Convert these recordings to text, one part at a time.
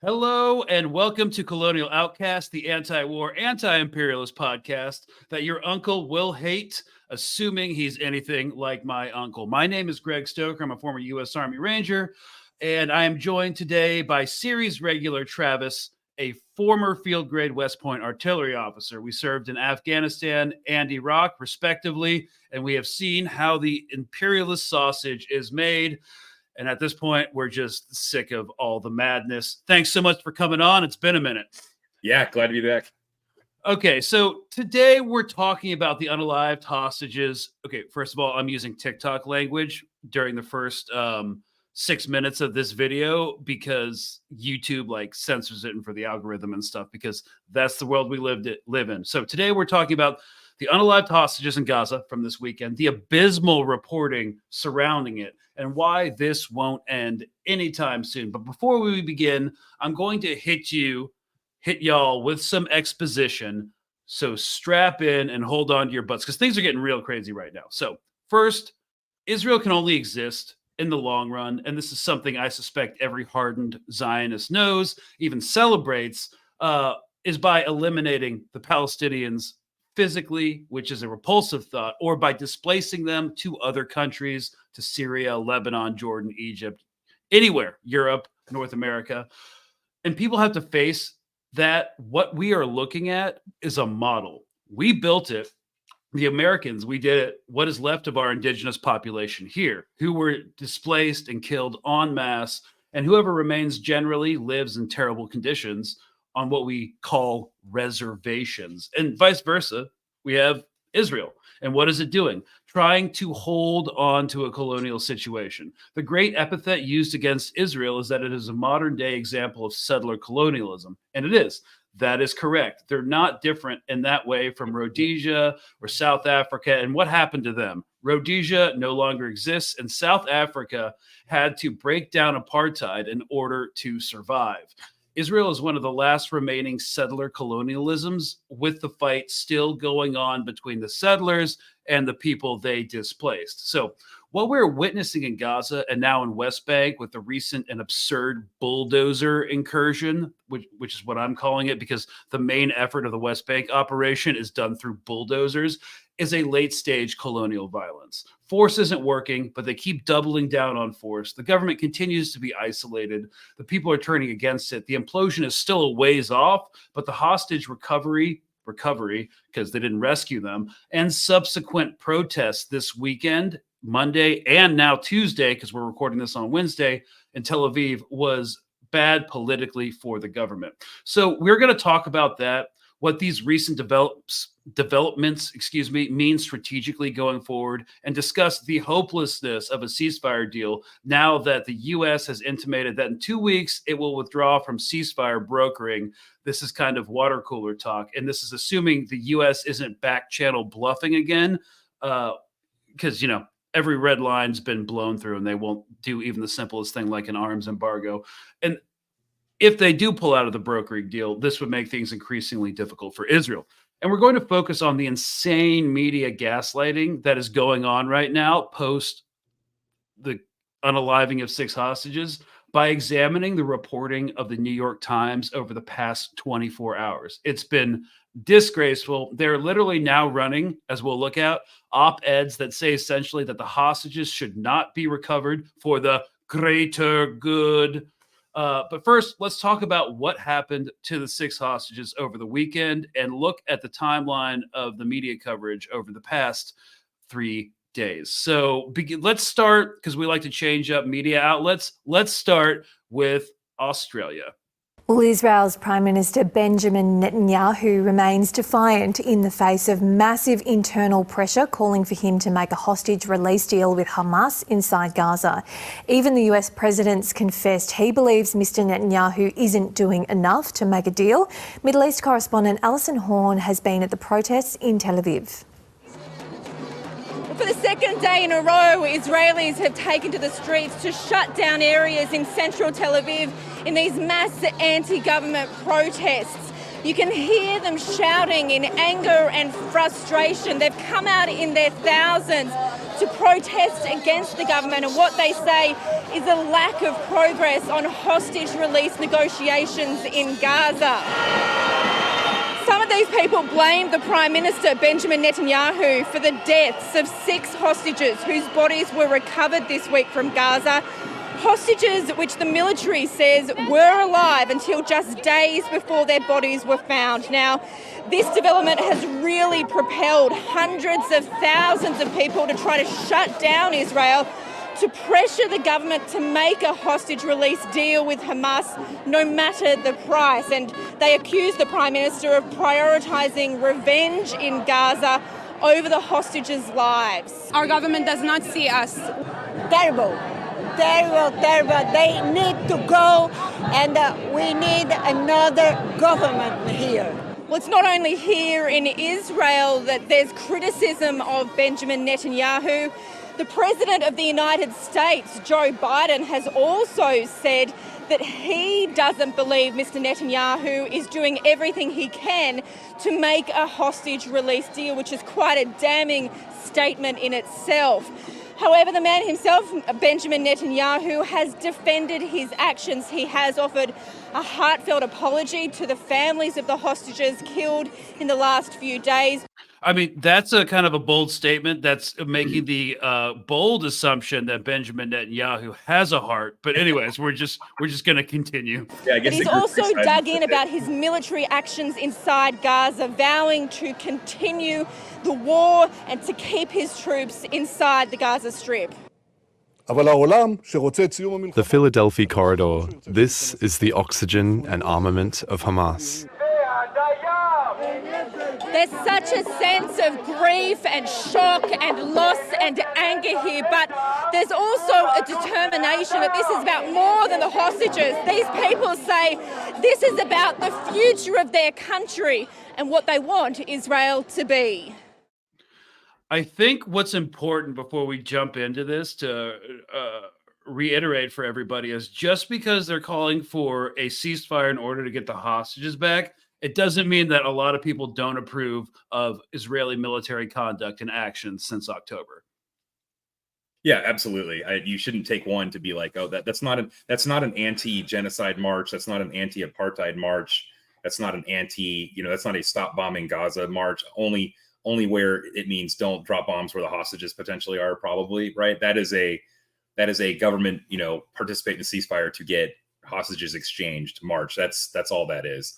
Hello and welcome to Colonial Outcast, the anti-war, anti-imperialist podcast that your uncle will hate, assuming he's anything like my uncle. My name is Greg Stoker. I'm a former U.S. Army Ranger, and I am joined today by series regular Travis, a former field grade West Point artillery officer. We served in Afghanistan and Iraq, respectively, and we have seen how the imperialist sausage is made. And at this point, we're just sick of all the madness. Thanks so much for coming on. It's been a minute. Yeah, glad to be back. Okay, so today we're talking about the unalived hostages. Okay, first of all, I'm using TikTok language during the first 6 minutes of this video because YouTube censors it and for the algorithm and stuff, because that's the world we live in. So today we're talking about the unalived hostages in Gaza from this weekend, the abysmal reporting surrounding it, and why this won't end anytime soon. But before we begin, I'm going to hit y'all with some exposition. So strap in and hold on to your butts because things are getting real crazy right now. So first, Israel can only exist in the long run, and this is something I suspect every hardened Zionist knows, even celebrates, is by eliminating the Palestinians physically, which is a repulsive thought, or by displacing them to other countries, to Syria, Lebanon, Jordan, Egypt, anywhere, Europe, North America. And people have to face that what we are looking at is a model. We built it. The Americans, we did it. What is left of our indigenous population here, who were displaced and killed en masse, and whoever remains generally lives in terrible conditions on what we call reservations, and vice versa. We have Israel. And what is it doing? Trying to hold on to a colonial situation. The great epithet used against Israel is that it is a modern day example of settler colonialism. And it is. That is correct. They're not different in that way from Rhodesia or South Africa. And what happened to them? Rhodesia no longer exists, and South Africa had to break down apartheid in order to survive. Israel is one of the last remaining settler colonialisms, with the fight still going on between the settlers and the people they displaced. So what we're witnessing in Gaza and now in West Bank with the recent and absurd bulldozer incursion, which is what I'm calling it because the main effort of the West Bank operation is done through bulldozers, is a late-stage colonial violence. Force isn't working, but they keep doubling down on force. The government continues to be isolated. The people are turning against it. The implosion is still a ways off, but the hostage recovery, because they didn't rescue them, and subsequent protests this weekend, Monday, and now Tuesday, because we're recording this on Wednesday, in Tel Aviv, was bad politically for the government. So we're going to talk about that, what these recent developments mean strategically going forward, and discuss the hopelessness of a ceasefire deal now that the U.S. has intimated that in 2 weeks it will withdraw from ceasefire brokering. This is kind of water cooler talk, and this is assuming the U.S. isn't back channel bluffing again, because, every red line's been blown through and they won't do even the simplest thing like an arms embargo. And if they do pull out of the brokering deal, this would make things increasingly difficult for Israel. And we're going to focus on the insane media gaslighting that is going on right now post the unaliving of 6 hostages by examining the reporting of the New York Times over the past 24 hours. It's been disgraceful. They're literally now running, as we'll look at, op-eds that say essentially that the hostages should not be recovered for the greater good. But first, let's talk about what happened to the 6 hostages over the weekend and look at the timeline of the media coverage over the past 3 days. So let's start, because we like to change up media outlets. Let's start with Australia. Well, Israel's Prime Minister Benjamin Netanyahu remains defiant in the face of massive internal pressure calling for him to make a hostage release deal with Hamas inside Gaza. Even the US president's confessed he believes Mr Netanyahu isn't doing enough to make a deal. Middle East correspondent Alison Horn has been at the protests in Tel Aviv. For the second day in a row, Israelis have taken to the streets to shut down areas in central Tel Aviv in these mass anti-government protests. You can hear them shouting in anger and frustration. They've come out in their thousands to protest against the government, and what they say is a lack of progress on hostage release negotiations in Gaza. Some of these people blame the Prime Minister, Benjamin Netanyahu, for the deaths of 6 hostages whose bodies were recovered this week from Gaza. Hostages which the military says were alive until just days before their bodies were found. Now, this development has really propelled hundreds of thousands of people to try to shut down Israel, to pressure the government to make a hostage release deal with Hamas no matter the price. And they accuse the Prime Minister of prioritising revenge in Gaza over the hostages' lives. Our government does not see us. Terrible. They need to go, and we need another government here. Well, it's not only here in Israel that there's criticism of Benjamin Netanyahu. The President of the United States, Joe Biden, has also said that he doesn't believe Mr. Netanyahu is doing everything he can to make a hostage release deal, which is quite a damning statement in itself. However, the man himself, Benjamin Netanyahu, has defended his actions. He has offered a heartfelt apology to the families of the hostages killed in the last few days. I mean, that's a kind of a bold statement. That's making the bold assumption that Benjamin Netanyahu has a heart. But anyways, we're just going to continue. Yeah, I But guess he's also dug in about his military actions inside Gaza, vowing to continue the war and to keep his troops inside the Gaza Strip. The Philadelphia corridor. This is the oxygen and armament of Hamas. There's such a sense of grief and shock and loss and anger here, but there's also a determination that this is about more than the hostages. These people say this is about the future of their country and what they want Israel to be. I think what's important before we jump into this to reiterate for everybody is just because they're calling for a ceasefire in order to get the hostages back, it doesn't mean that a lot of people don't approve of Israeli military conduct and actions since October. Yeah, absolutely. You shouldn't take one to be like, oh, that's not an anti-genocide march. That's not an anti-apartheid march. That's not an that's not a stop bombing Gaza march. Only where it means don't drop bombs where the hostages potentially are, probably, right? That is a government, participate in a ceasefire to get hostages exchanged march. That's all that is.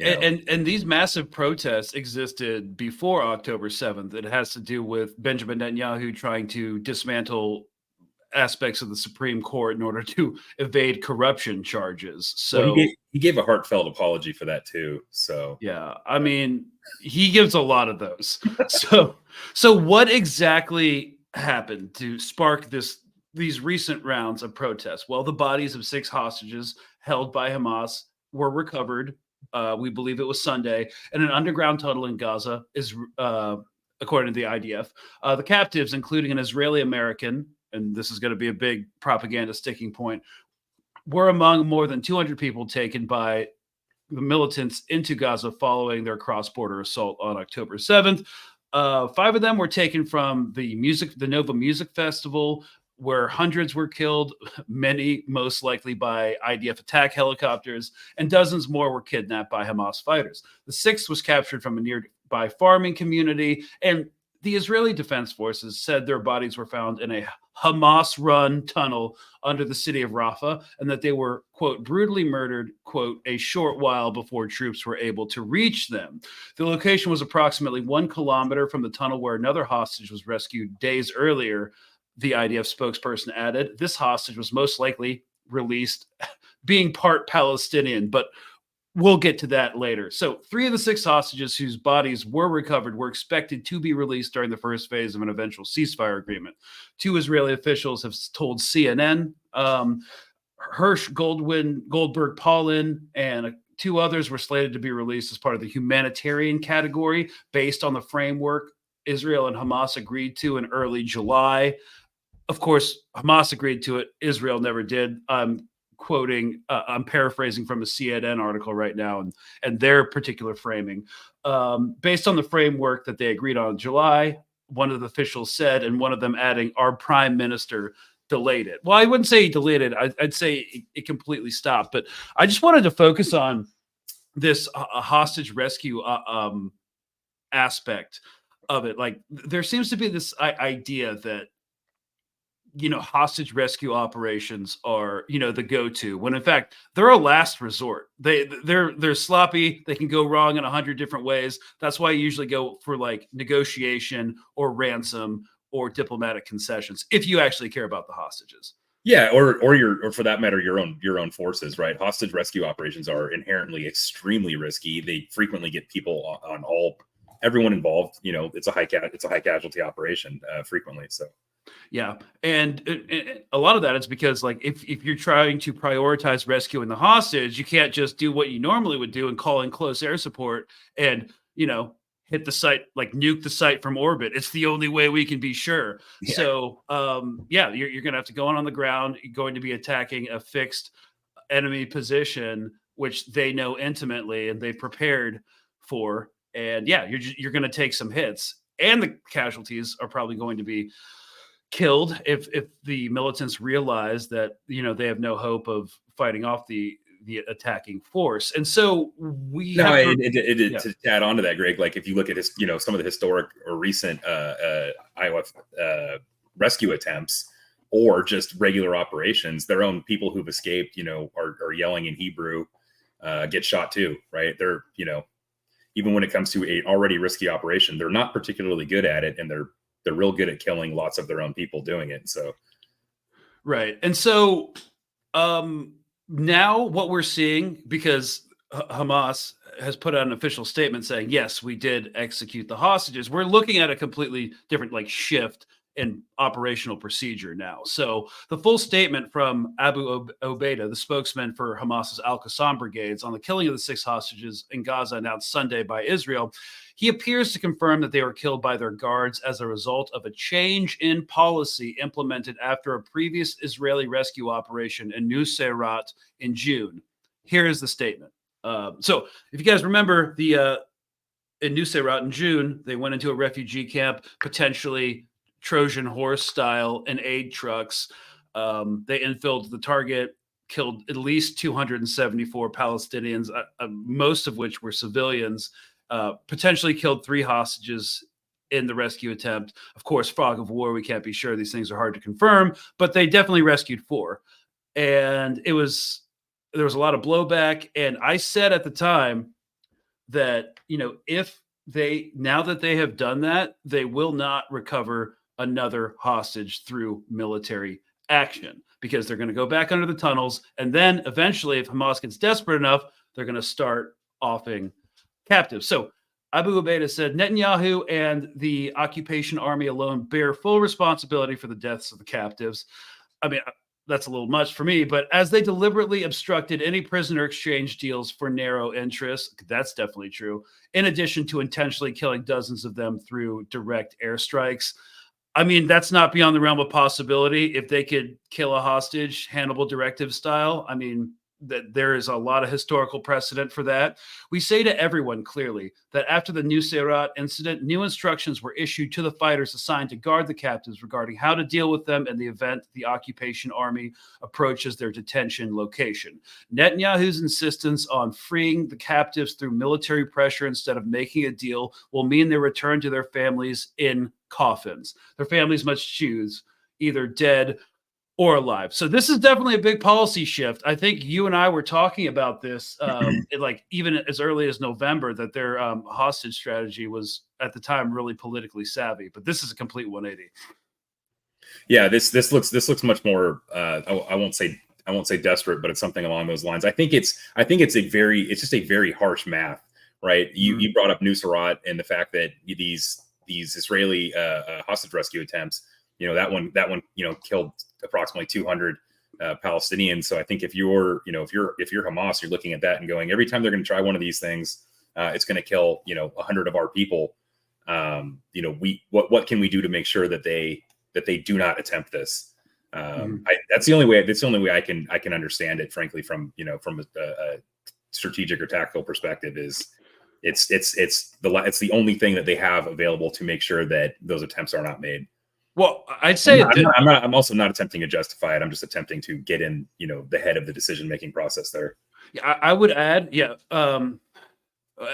And these massive protests existed before October 7th. It has to do with Benjamin Netanyahu trying to dismantle aspects of the Supreme Court in order to evade corruption charges. So well, he gave a heartfelt apology for that too. So yeah, I mean, he gives a lot of those. So what exactly happened to spark these recent rounds of protests? Well, the bodies of 6 hostages held by Hamas were recovered. We believe it was Sunday, in an underground tunnel in Gaza, is according to the IDF. The captives, including an Israeli American, and this is going to be a big propaganda sticking point, were among more than 200 people taken by the militants into Gaza following their cross-border assault on October 7th. 5 of them were taken from the Nova Music Festival, where hundreds were killed, many most likely by IDF attack helicopters, and dozens more were kidnapped by Hamas fighters. The 6th was captured from a nearby farming community, and the Israeli Defense Forces said their bodies were found in a Hamas-run tunnel under the city of Rafah, and that they were, quote, brutally murdered, quote, a short while before troops were able to reach them. The location was approximately 1 kilometer from the tunnel where another hostage was rescued days earlier. The IDF spokesperson added, this hostage was most likely released being part Palestinian, but we'll get to that later. So 3 of the 6 hostages whose bodies were recovered were expected to be released during the first phase of an eventual ceasefire agreement. 2 Israeli officials have told CNN, Hirsch Goldberg Paulin, and 2 others were slated to be released as part of the humanitarian category based on the framework Israel and Hamas agreed to in early July. Of course, Hamas agreed to it. Israel never did. I'm quoting, I'm paraphrasing from a CNN article right now, and their particular framing. Based on the framework that they agreed on in July, one of the officials said, and one of them adding, our prime minister delayed it. Well, I wouldn't say he delayed it. I'd say it completely stopped. But I just wanted to focus on this hostage rescue aspect of it. Like, there seems to be this idea that, hostage rescue operations are, the go-to, when in fact they're a last resort. They're sloppy. They can go wrong in 100 different ways. That's why you usually go for like negotiation or ransom or diplomatic concessions if you actually care about the hostages. Yeah, or for that matter, your own forces, right? Hostage rescue operations are inherently extremely risky. They frequently get people on everyone involved. It's a high casualty operation frequently. So. Yeah. And a lot of that is because, like, if you're trying to prioritize rescuing the hostage, you can't just do what you normally would do and call in close air support and, hit the site, like nuke the site from orbit. It's the only way we can be sure. Yeah. So, you're going to have to go on the ground. You're going to be attacking a fixed enemy position, which they know intimately and they've prepared for. And you're going to take some hits, and the casualties are probably going to be killed if the militants realize that they have no hope of fighting off the attacking force. And so to add on to that, Greg, like if you look at some of the historic or recent IOF rescue attempts or just regular operations, their own people who've escaped are yelling in Hebrew, get shot too, right? They're even when it comes to a already risky operation, they're not particularly good at it, and they're real good at killing lots of their own people doing it. So, right. And so now what we're seeing, because Hamas has put out an official statement saying, yes, we did execute the hostages, we're looking at a completely different shift in operational procedure now. So the full statement from Abu Obaida, the spokesman for Hamas's Al-Qassam brigades, on the killing of the 6 hostages in Gaza announced Sunday by Israel, he appears to confirm that they were killed by their guards as a result of a change in policy implemented after a previous Israeli rescue operation in Nuseirat in June. Here is the statement. So if you guys remember, in Nuseirat in June, they went into a refugee camp, potentially Trojan horse style, and aid trucks. They infilled the target, killed at least 274 Palestinians, most of which were civilians, potentially killed 3 hostages in the rescue attempt. Of course, fog of war, we can't be sure. These things are hard to confirm, but they definitely rescued 4. And there was a lot of blowback. And I said at the time that, now that they have done that, they will not recover another hostage through military action, because they're going to go back under the tunnels. And then eventually, if Hamas gets desperate enough, they're going to start offing captives. So Abu Obaida said Netanyahu and the occupation army alone bear full responsibility for the deaths of the captives. I mean, that's a little much for me, but as they deliberately obstructed any prisoner exchange deals for narrow interests, that's definitely true, in addition to intentionally killing dozens of them through direct airstrikes. I mean, that's not beyond the realm of possibility. If they could kill a hostage, Hannibal Directive style, I mean, that there is a lot of historical precedent for that. We say to everyone clearly that after the Nuseirat incident, new instructions were issued to the fighters assigned to guard the captives regarding how to deal with them in the event the occupation army approaches their detention location. Netanyahu's insistence on freeing the captives through military pressure instead of making a deal will mean they return to their families in coffins. Their families must choose either dead or alive. So this is definitely a big policy shift. I think you and I were talking about this even as early as November, that their hostage strategy was at the time really politically savvy, but this is a complete 180. Yeah, this looks much more I won't say desperate, but it's something along those lines. I think it's just a very harsh math, right? You brought up Nuseirat and the fact that these Israeli hostage rescue attempts, that one killed approximately 200 Palestinians. So I think if you're Hamas, you're looking at that and going, every time they're going to try one of these things, it's going to kill 100 of our people. What can we do to make sure that they do not attempt this? That's the only way. That's the only way I can understand it, frankly, from a strategic or tactical perspective. Is it's the only thing that they have available to make sure that those attempts are not made. Well, I'd say I'm also not attempting to justify it. I'm just attempting to get in, the head of the decision-making process there. Yeah, I would add,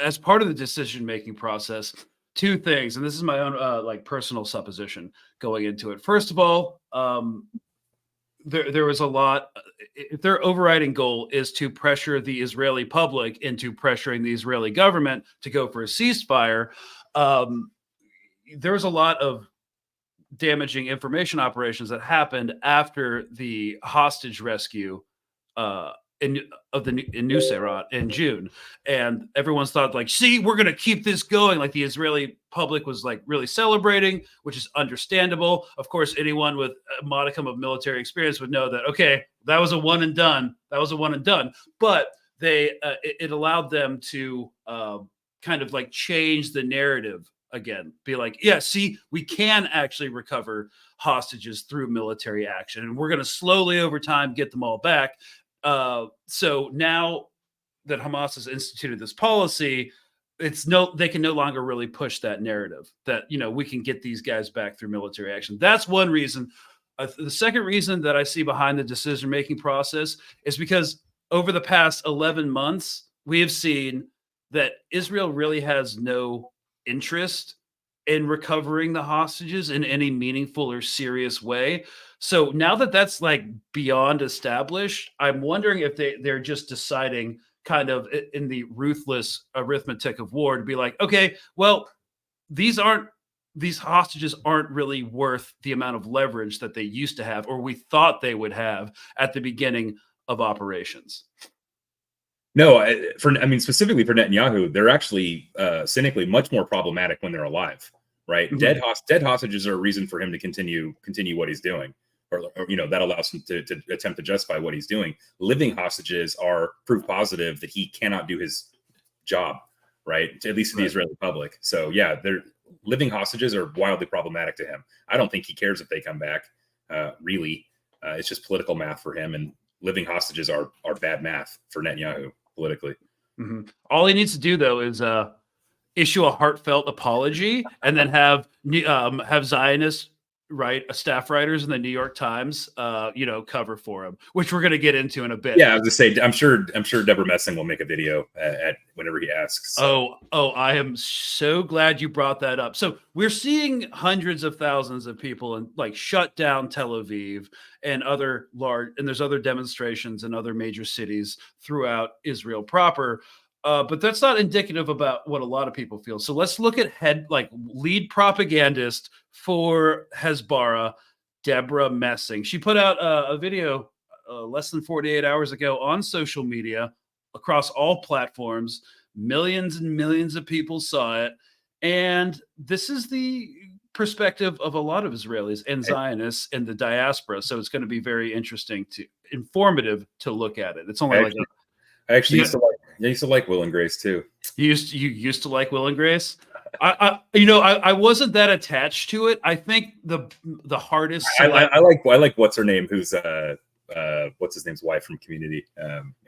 as part of the decision-making process, two things, and this is my own personal supposition going into it. First of all, there was a lot. If their overriding goal is to pressure the Israeli public into pressuring the Israeli government to go for a ceasefire, there was a lot of damaging information operations that happened after the hostage rescue in Nuseirat in June, and everyone's thought see, we're going to keep this going. Like the Israeli public was really celebrating, which is understandable. Of course, anyone with a modicum of military experience would know that that was a one and done. But it allowed them to kind of change the narrative again, be see, we can actually recover hostages through military action, and we're going to slowly over time get them all back. So now that Hamas has instituted this policy, they can no longer really push that narrative that we can get these guys back through military action. That's one reason. The second reason that I see behind the decision-making process is because over the past 11 months, we have seen that Israel really has no interest in recovering the hostages in any meaningful or serious way. So now that that's beyond established, I'm wondering if they're just deciding kind of in the ruthless arithmetic of war to be okay, well, these hostages aren't really worth the amount of leverage that they used to have, or we thought they would have at the beginning of operations. No, specifically for Netanyahu, they're actually cynically much more problematic when they're alive, right? Mm-hmm. Dead hostages are a reason for him to continue what he's doing, or that allows him to attempt to justify what he's doing. Living hostages are proof positive that he cannot do his job, right? At least to the Israeli public. So yeah, they're living hostages are wildly problematic to him. I don't think he cares if they come back. Really, it's just political math for him, and living hostages are bad math for Netanyahu politically. Mm-hmm. All he needs to do though is issue a heartfelt apology, and then have Zionists staff writers in the New York Times cover for him, which we're going to get into in a bit. Yeah, I was going to say, I'm sure Deborah Messing will make a video at whenever he asks. So. I am so glad you brought that up. So we're seeing hundreds of thousands of people and shut down Tel Aviv and there's other demonstrations in other major cities throughout Israel proper. But that's not indicative about what a lot of people feel. So let's look at lead propagandist for Hezbollah, Deborah Messing. She put out a video less than 48 hours ago on social media across all platforms. Millions and millions of people saw it. And this is the perspective of a lot of Israelis and Zionists in the diaspora. So it's going to be very informative to look at it. It's only I actually used to like Will and Grace too. You used to like Will and Grace? I wasn't that attached to it. I think the hardest. I like what's her name? Who's what's his name's wife from Community?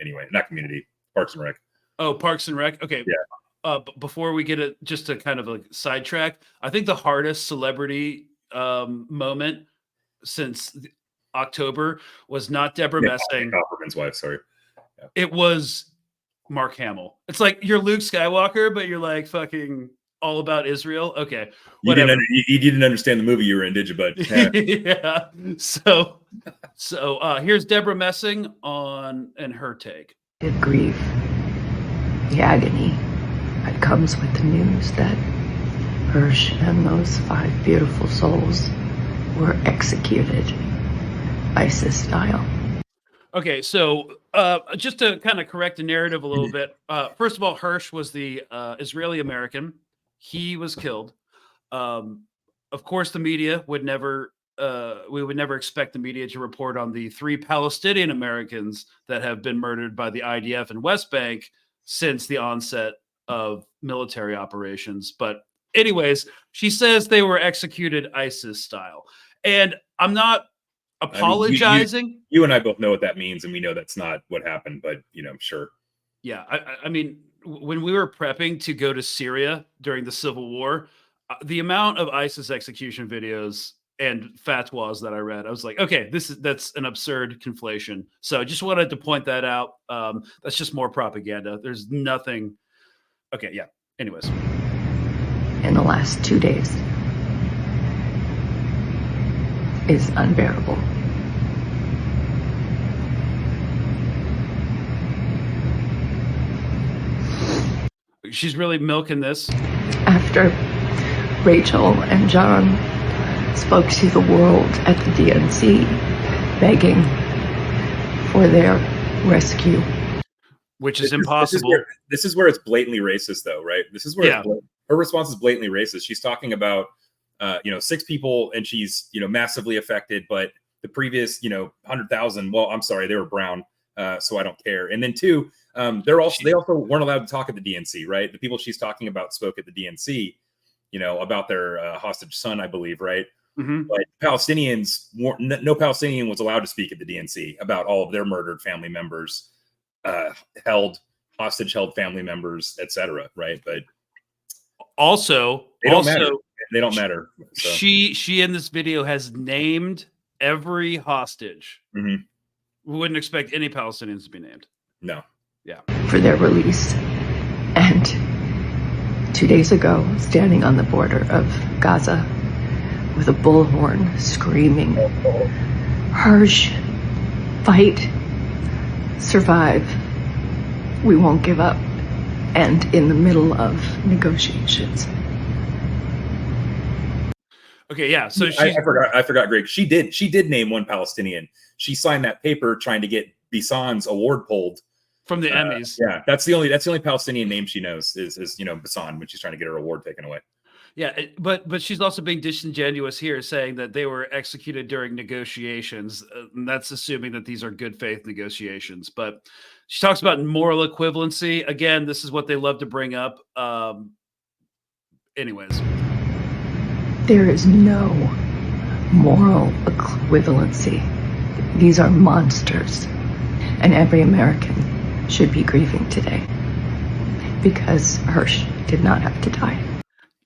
Anyway, not Community, Parks and Rec. Oh, Parks and Rec. Okay. Yeah. Before we get it, just to kind of sidetrack, I think the hardest celebrity moment since October was not Deborah Messing. Kaufman's wife. Sorry. Yeah. It was Mark Hamill. It's you're Luke Skywalker, but you're fucking all about Israel. Okay. Whatever. You didn't understand the movie you were in, did you, bud? Yeah. So here's Deborah Messing and her take. The grief, the agony that comes with the news that Hirsch and those 5 beautiful souls were executed ISIS style. Okay, so just to kind of correct the narrative a little bit, first of all, Hirsch was the Israeli American. He was killed. Of course, the media would never. We would never expect the media to report on the 3 Palestinian Americans that have been murdered by the IDF in West Bank since the onset of military operations. But anyways, she says they were executed ISIS style. And I'm not apologizing. You and I both know what that means, and we know that's not what happened. But sure. Yeah, I mean, when we were prepping to go to Syria during the Civil War, the amount of ISIS execution videos and fatwas that I read, I was like, okay, that's an absurd conflation. So I just wanted to point that out. That's just more propaganda. There's nothing. Okay, yeah. Anyways, in the last 2 days is unbearable. she's really milking this. After Rachel and John spoke to the world at the DNC, begging for their rescue. Which is impossible. This is where it's blatantly racist, though, right? This is where her response is blatantly racist. She's talking about, 6 people, and she's, massively affected, but the previous, 100,000. Well, I'm sorry, they were brown, so I don't care. And then 2, they also weren't allowed to talk at the DNC, right? The people she's talking about spoke at the DNC, about their hostage son, I believe, right? Mm-hmm. But Palestinians, no Palestinian was allowed to speak at the DNC about all of their murdered family members. Hostage held family members, etc. Right, but also they don't matter. They don't matter. So. She in this video has named every hostage. Mm-hmm. We wouldn't expect any Palestinians to be named. No. Yeah. For their release. And 2 days ago, standing on the border of Gaza with a bullhorn screaming, "Hirsch, fight, survive, we won't give up," and in the middle of negotiations. Okay, yeah. So I forgot, Greg. She did name one Palestinian. She signed that paper trying to get Bissan's award pulled from the Emmys. Yeah, that's the only Palestinian name she knows is Bissan, when she's trying to get her award taken away. Yeah, but she's also being disingenuous here, saying that they were executed during negotiations. And that's assuming that these are good faith negotiations. But she talks about moral equivalency. Again, this is what they love to bring up. Anyways. There is no moral equivalency. These are monsters. And every American should be grieving today because Hirsch did not have to die.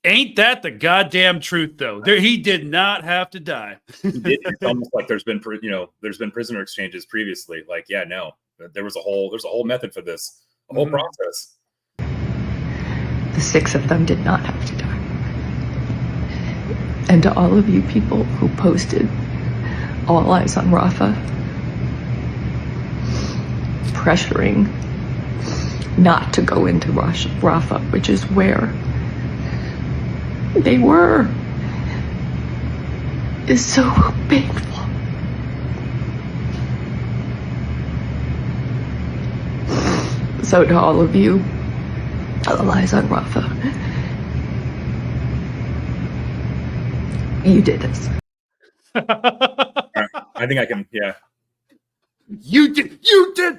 Ain't that the goddamn truth, though? He did not have to die. He did. It's almost like there's been prisoner exchanges previously. Like, yeah, no, there's a whole method for this, a whole process. The 6 of them did not have to die. And to all of you people who posted "All Eyes on Rafah," pressuring not to go into Rafah, which is where they were, is so painful. So to all of you, all eyes on Rafah, you did this. I think I can, yeah. You did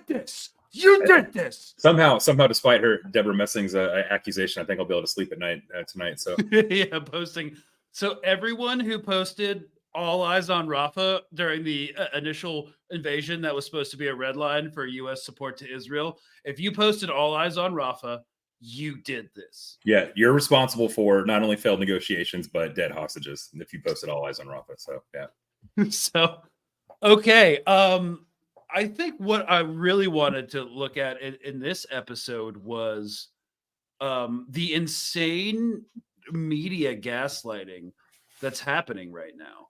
this. You did this. Somehow, despite Deborah Messing's accusation, I think I'll be able to sleep at night tonight. So yeah, posting. So everyone who posted "All Eyes on Rafah" during the initial invasion, that was supposed to be a red line for U.S. support to Israel. If you posted "All Eyes on Rafah," you did this. Yeah, you're responsible for not only failed negotiations but dead hostages. If you posted "All Eyes on Rafah," so yeah. So, okay. I think what I really wanted to look at in this episode was the insane media gaslighting that's happening right now,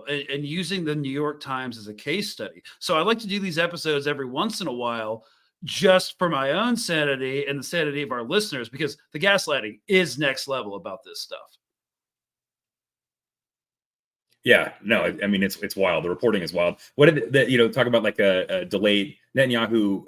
and using the New York Times as a case study. So I like to do these episodes every once in a while just for my own sanity and the sanity of our listeners, because the gaslighting is next level about this stuff. Yeah, no, I mean it's wild. The reporting is wild. What did that talk about, like a delayed Netanyahu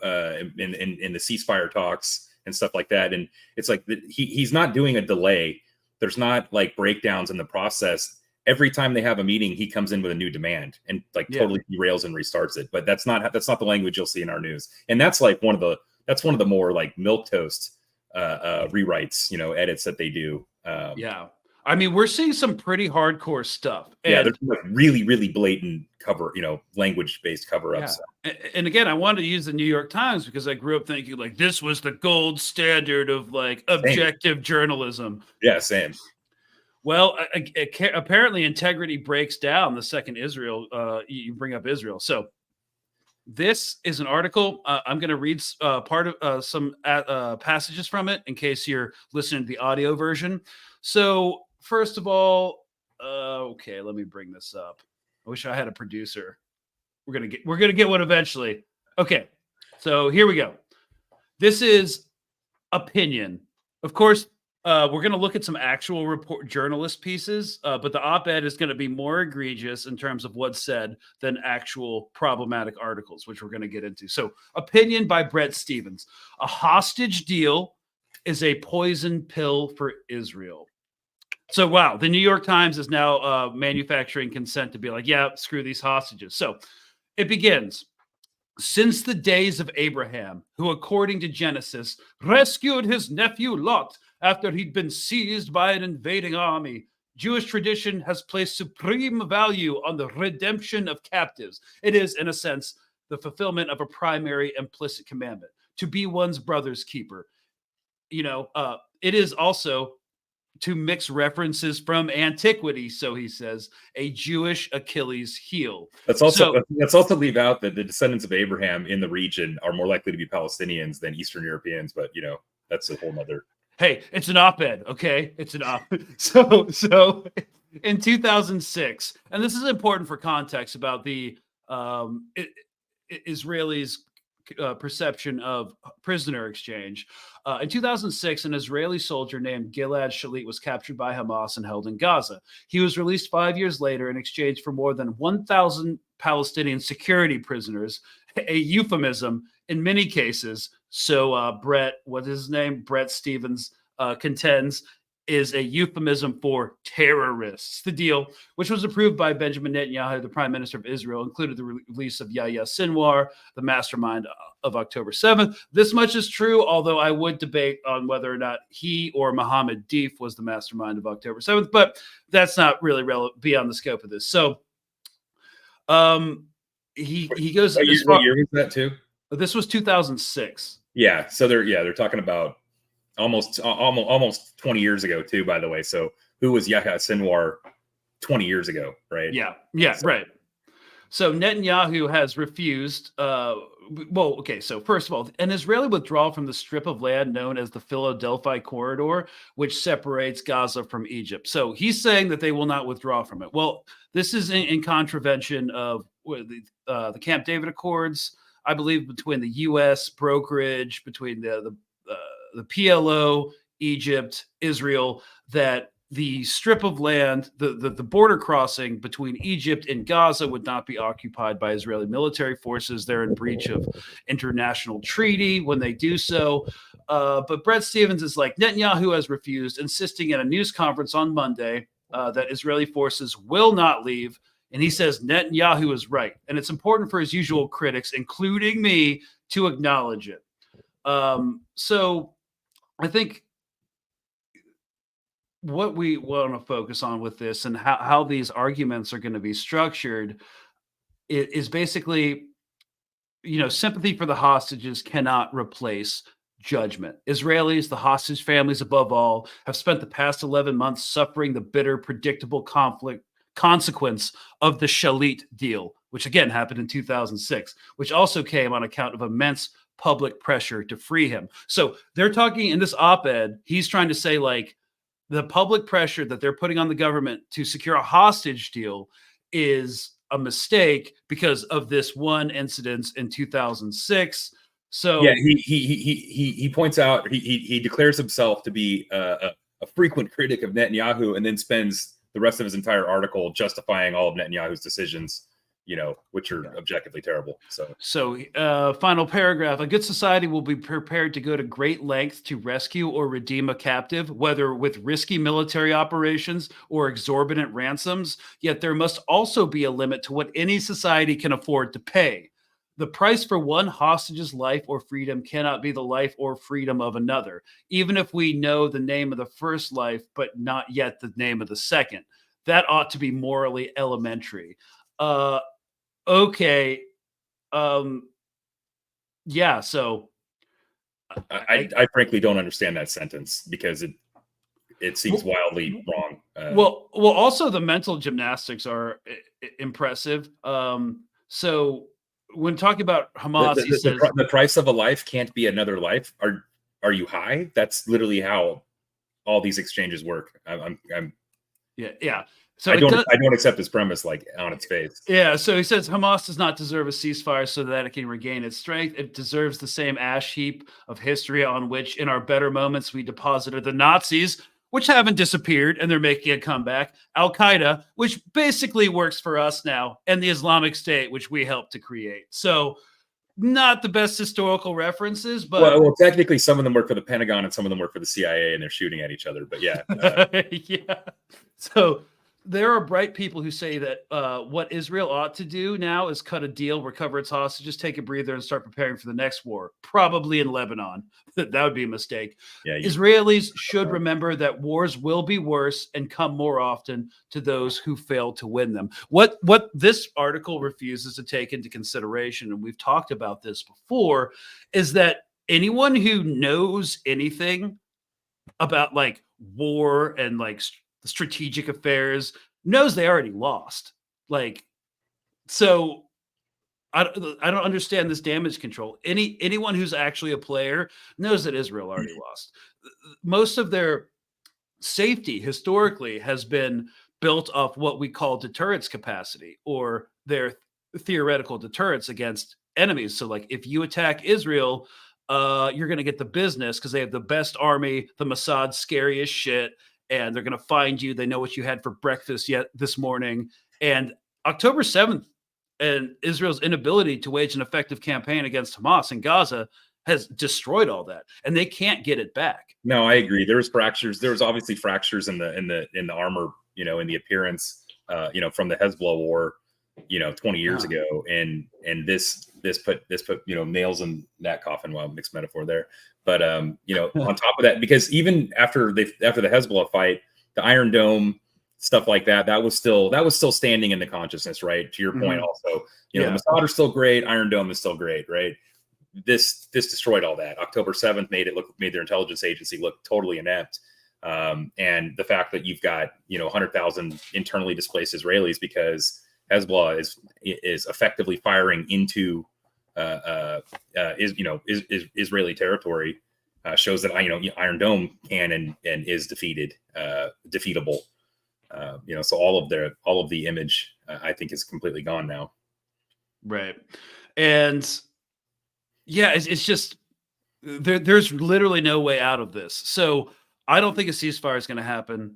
in the ceasefire talks and stuff like that? And it's like he's not doing a delay. There's not like breakdowns in the process. Every time they have a meeting, he comes in with a new demand and totally derails and restarts it. But that's not the language you'll see in our news. And that's like one of the more like milquetoast rewrites, edits that they do. Yeah. I mean, we're seeing some pretty hardcore stuff. Yeah, And there's like really, really blatant language-based cover-ups. And again, I wanted to use the New York Times because I grew up thinking like this was the gold standard of like objective journalism. Yeah, same. Well, apparently integrity breaks down the second Israel. You bring up Israel. So this is an article. I'm going to read part of some passages from it in case you're listening to the audio version. So first of all, okay, let me bring this up. I wish I had a producer. We're gonna get one eventually. Okay, so here we go. This is opinion. Of course, we're gonna look at some actual journalist pieces, but the op-ed is gonna be more egregious in terms of what's said than actual problematic articles, which we're gonna get into. So, opinion by Brett Stevens: a hostage deal is a poison pill for Israel. So, wow, the New York Times is now manufacturing consent to be like, yeah, screw these hostages. So it begins. Since the days of Abraham, who, according to Genesis, rescued his nephew Lot after he'd been seized by an invading army, Jewish tradition has placed supreme value on the redemption of captives. It is, in a sense, the fulfillment of a primary implicit commandment, to be one's brother's keeper. It is also to mix references from antiquity, so he says, a Jewish Achilles heel. Let's also leave out that the descendants of Abraham in the region are more likely to be Palestinians than Eastern Europeans, but that's a whole nother. Hey, it's an op-ed, okay? It's an op-ed. So in 2006, and this is important for context about the Israelis' perception of prisoner exchange. In 2006, an Israeli soldier named Gilad Shalit was captured by Hamas and held in Gaza. He was released 5 years later in exchange for more than 1,000 Palestinian security prisoners, a euphemism in many cases. So Brett Stevens contends is a euphemism for terrorists. The deal, which was approved by Benjamin Netanyahu, the Prime Minister of Israel, included the release of Yahya Sinwar, the mastermind of October 7th. This much is true, although I would debate on whether or not he or Mohammed Deif was the mastermind of October 7th, but that's not really beyond the scope of this. So he goes. What year was that too? This was 2006. Yeah, so they're talking about almost 20 years ago too, by the way. So who was Yahya Sinwar 20 years ago, right? Yeah, right. So Netanyahu has refused. So first of all, an Israeli withdrawal from the strip of land known as the Philadelphia Corridor, which separates Gaza from Egypt. So he's saying that they will not withdraw from it. Well, this is in contravention of the Camp David Accords, I believe, between the U.S. brokerage, between the PLO, Egypt, Israel, that the strip of land, the border crossing between Egypt and Gaza would not be occupied by Israeli military forces. They're in breach of international treaty when they do so. But Brett Stevens is like, Netanyahu has refused, insisting at a news conference on Monday that Israeli forces will not leave. And he says Netanyahu is right. And it's important for his usual critics, including me, to acknowledge it. So I think what we want to focus on with this and how these arguments are going to be structured is basically, sympathy for the hostages cannot replace judgment. Israelis, the hostage families above all, have spent the past 11 months suffering the bitter, predictable consequence of the Shalit deal, which again happened in 2006, which also came on account of immense public pressure to free him. So they're talking in this op-ed, he's trying to say like the public pressure that they're putting on the government to secure a hostage deal is a mistake because of this one incident in 2006. So yeah, he points out, he declares himself to be a frequent critic of Netanyahu, and then spends the rest of his entire article justifying all of Netanyahu's decisions, which are objectively terrible. So final paragraph: a good society will be prepared to go to great lengths to rescue or redeem a captive, whether with risky military operations or exorbitant ransoms. Yet there must also be a limit to what any society can afford to pay. The price for one hostage's life or freedom cannot be the life or freedom of another, even if we know the name of the first life, but not yet the name of the second. That ought to be morally elementary. Okay. Yeah. So I frankly don't understand that sentence because it seems wildly wrong. Well, also the mental gymnastics are impressive. So when talking about Hamas, he says the price of a life can't be another life. Are you high? That's literally how all these exchanges work. Yeah. So I don't accept this premise like on its face. Yeah. So he says Hamas does not deserve a ceasefire so that it can regain its strength. It deserves the same ash heap of history on which, in our better moments, we deposited the Nazis, which haven't disappeared and they're making a comeback. Al Qaeda, which basically works for us now, and the Islamic State, which we helped to create. So, not the best historical references, but well, technically, some of them work for the Pentagon and some of them work for the CIA, and they're shooting at each other. But yeah, yeah. So there are bright people who say that what Israel ought to do now is cut a deal, recover its hostages, take a breather, and start preparing for the next war, probably in Lebanon. That would be a mistake. Yeah, Israelis should remember that wars will be worse and come more often to those who fail to win them. What this article refuses to take into consideration, and we've talked about this before, is that anyone who knows anything about like war and like the strategic affairs knows they already lost. Like, so I don't understand this damage control. Anyone who's actually a player knows that Israel already lost. Most of their safety historically has been built off what we call deterrence capacity or their theoretical deterrence against enemies. So like if you attack Israel, you're going to get the business because they have the best army, the Mossad's scary as shit, and they're going to find you. They know what you had for breakfast yet this morning. And October 7th and Israel's inability to wage an effective campaign against Hamas in Gaza has destroyed all that, and they can't get it back. No, I agree. There was fractures. There was obviously fractures in the armor, in the appearance, from the Hezbollah war, 20 years ago, and this put nails in that coffin. Well, mixed metaphor there, but on top of that, because even after the Hezbollah fight, the Iron Dome, stuff like that, that was still standing in the consciousness, right? To your point, also, the Mossad are still great, Iron Dome is still great, right? This destroyed all that. October 7th made their intelligence agency look totally inept. And the fact that you've got 100,000 internally displaced Israelis because Hezbollah is effectively firing into Israeli territory shows that Iron Dome can and is defeatable. So all of the image I think is completely gone now. Right. And yeah, it's just there's literally no way out of this. So I don't think a ceasefire is going to happen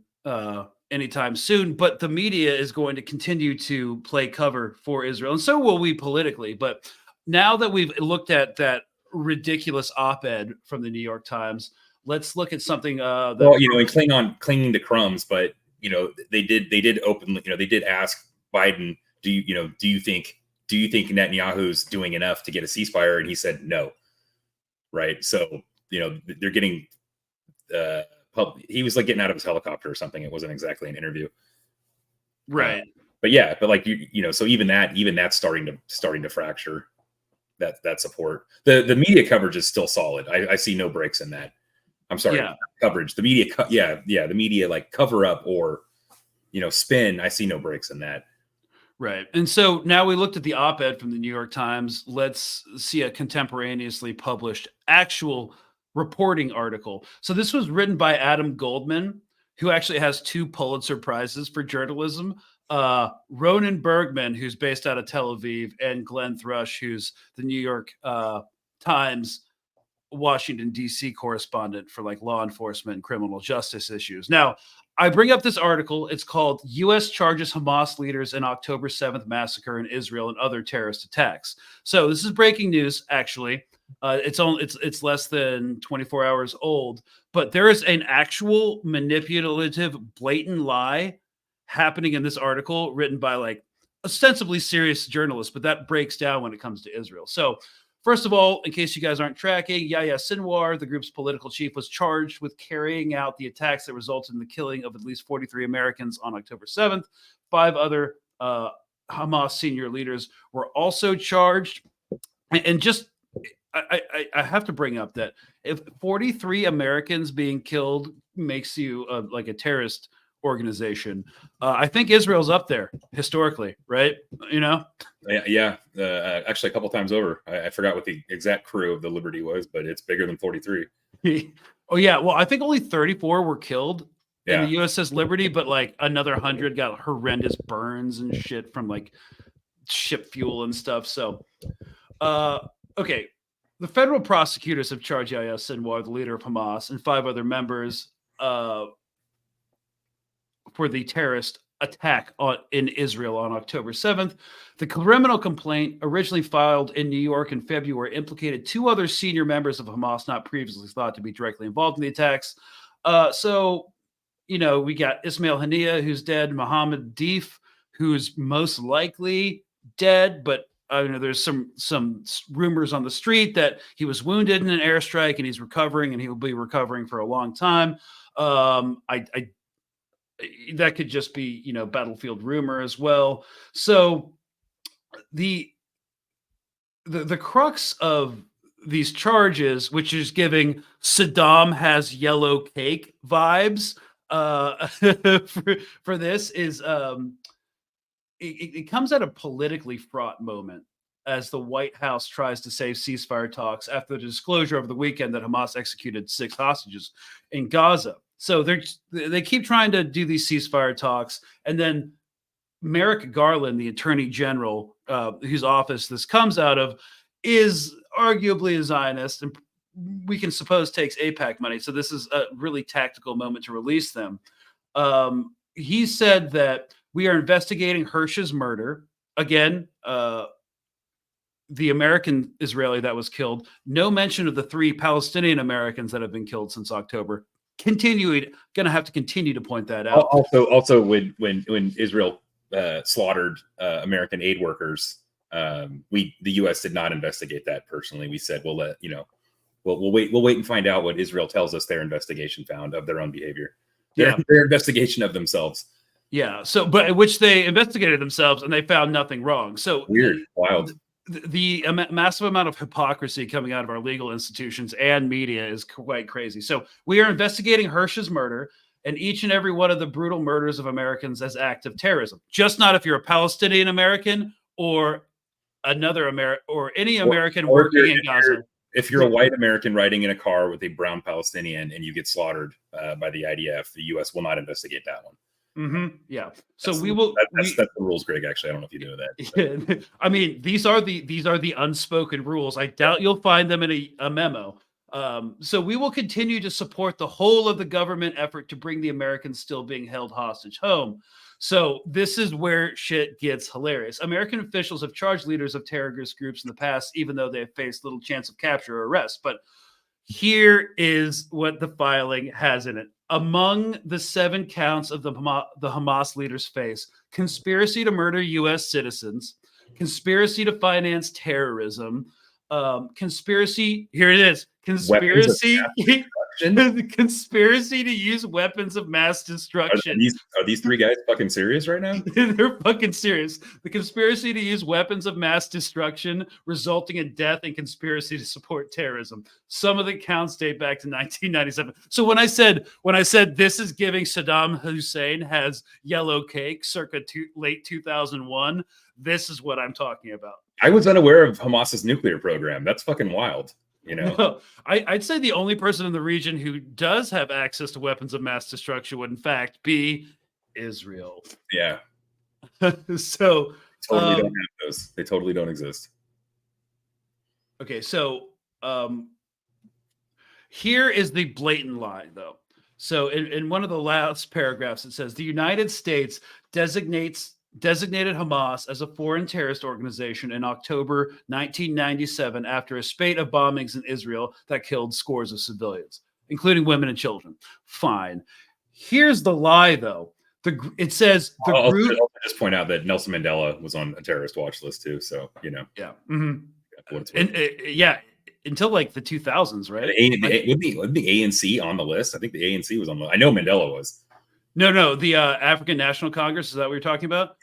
anytime soon, but the media is going to continue to play cover for Israel, and so will we politically. But now that we've looked at that ridiculous op-ed from the New York Times, let's look at something. And clinging to crumbs, but they did openly, they did ask Biden, do you think Netanyahu's doing enough to get a ceasefire? And he said no. Right. So, they're getting, he was like getting out of his helicopter or something. It wasn't exactly an interview. Right. But yeah, but like, so even that's starting to fracture that support. The media coverage is still solid. I see no breaks in that. I'm sorry, coverage. The media, the media like cover up or, spin. I see no breaks in that. Right. And so now we looked at the op-ed from the New York Times. Let's see a contemporaneously published actual reporting article. So this was written by Adam Goldman, who actually has 2 Pulitzer Prizes for journalism. Ronan Bergman, who's based out of Tel Aviv, and Glenn Thrush, who's the New York Times Washington, D.C. correspondent for like law enforcement and criminal justice issues. Now, I bring up this article. It's called U.S. Charges Hamas Leaders in October 7th Massacre in Israel and Other Terrorist Attacks. So this is breaking news, actually. It's less than 24 hours old, but there is an actual manipulative, blatant lie happening in this article written by like ostensibly serious journalists, but that breaks down when it comes to Israel. So, first of all, in case you guys aren't tracking, Yahya Sinwar, the group's political chief, was charged with carrying out the attacks that resulted in the killing of at least 43 Americans on October 7th. 5 other Hamas senior leaders were also charged. And just, I have to bring up that if 43 Americans being killed makes you like a terrorist organization, I think Israel's up there historically, right? You know? Yeah. Actually, a couple times over. I forgot what the exact crew of the Liberty was, but it's bigger than 43. Oh yeah. Well, I think only 34 were killed in Yeah. the USS Liberty, but like another 100 got horrendous burns and shit from like ship fuel and stuff. So, okay. The federal prosecutors have charged Yahya Sinwar, the leader of Hamas, and 5 other members for the terrorist attack in Israel on October 7th. The criminal complaint, originally filed in New York in February, implicated 2 other senior members of Hamas not previously thought to be directly involved in the attacks. So, you know, we got Ismail Haniyeh, who's dead, Mohammed Deif, who's most likely dead, but you know, there's some rumors on the street that he was wounded in an airstrike and he's recovering, and he will be recovering for a long time. That could just be, you know, battlefield rumor as well. So the crux of these charges, which is giving Saddam has yellow cake vibes for this, is it comes at a politically fraught moment as the White House tries to save ceasefire talks after the disclosure over the weekend that Hamas executed 6 hostages in Gaza. So they keep trying to do these ceasefire talks, and then Merrick Garland, the Attorney General, whose office this comes out of, is arguably a Zionist, and we can suppose takes AIPAC money. So this is a really tactical moment to release them. He said that we are investigating Hirsch's murder. Again, the American Israeli that was killed. No mention of the 3 Palestinian Americans that have been killed since October. Going to have to continue to point that out. Also, when Israel slaughtered American aid workers, the U.S. did not investigate that personally. We said we'll wait and find out what Israel tells us their investigation found of their own behavior. Their investigation of themselves. Yeah. So, but which they investigated themselves and they found nothing wrong. So weird, wild. The massive amount of hypocrisy coming out of our legal institutions and media is quite crazy. So we are investigating Hirsch's murder and each and every one of the brutal murders of Americans as acts of terrorism. Just not if you're a Palestinian American or another or any American working in Gaza. If you're a white American riding in a car with a brown Palestinian and you get slaughtered by the IDF, the U.S. will not investigate that one. Mm-hmm. Yeah. So that's the rules, Greg. Actually, I don't know if you know that. Yeah. I mean, these are the unspoken rules. I doubt you'll find them in a memo. So we will continue to support the whole of the government effort to bring the Americans still being held hostage home. So this is where shit gets hilarious. American officials have charged leaders of terrorist groups in the past, even though they have faced little chance of capture or arrest. But here is what the filing has in it. Among the 7 counts of the Hamas leaders face: conspiracy to murder U.S. citizens, conspiracy to finance terrorism, conspiracy. Here it is. Conspiracy. Conspiracy to use weapons of mass destruction. Are these 3 guys fucking serious right now? They're fucking serious. The conspiracy to use weapons of mass destruction resulting in death and conspiracy to support terrorism. Some of the counts date back to 1997. So when I said this is giving Saddam Hussein has yellow cake circa late 2001, this is what I'm talking about. I was unaware of Hamas's nuclear program. That's fucking wild. You know, well, I'd say the only person in the region who does have access to weapons of mass destruction would, in fact, be Israel. Yeah. So totally don't have those. They totally don't exist. Okay, so here is the blatant lie, though. So in one of the last paragraphs, it says the United States designated Hamas as a foreign terrorist organization in October 1997 after a spate of bombings in Israel that killed scores of civilians, including women and children. Fine. Here's the lie, though. It says the I'll group. also just point out that Nelson Mandela was on a terrorist watch list too. So Yeah. And Yeah. Until like the 2000s, right? Wasn't the ANC on the list? I think the ANC was on the. I know Mandela was. No, the African National Congress. Is that what you're talking about?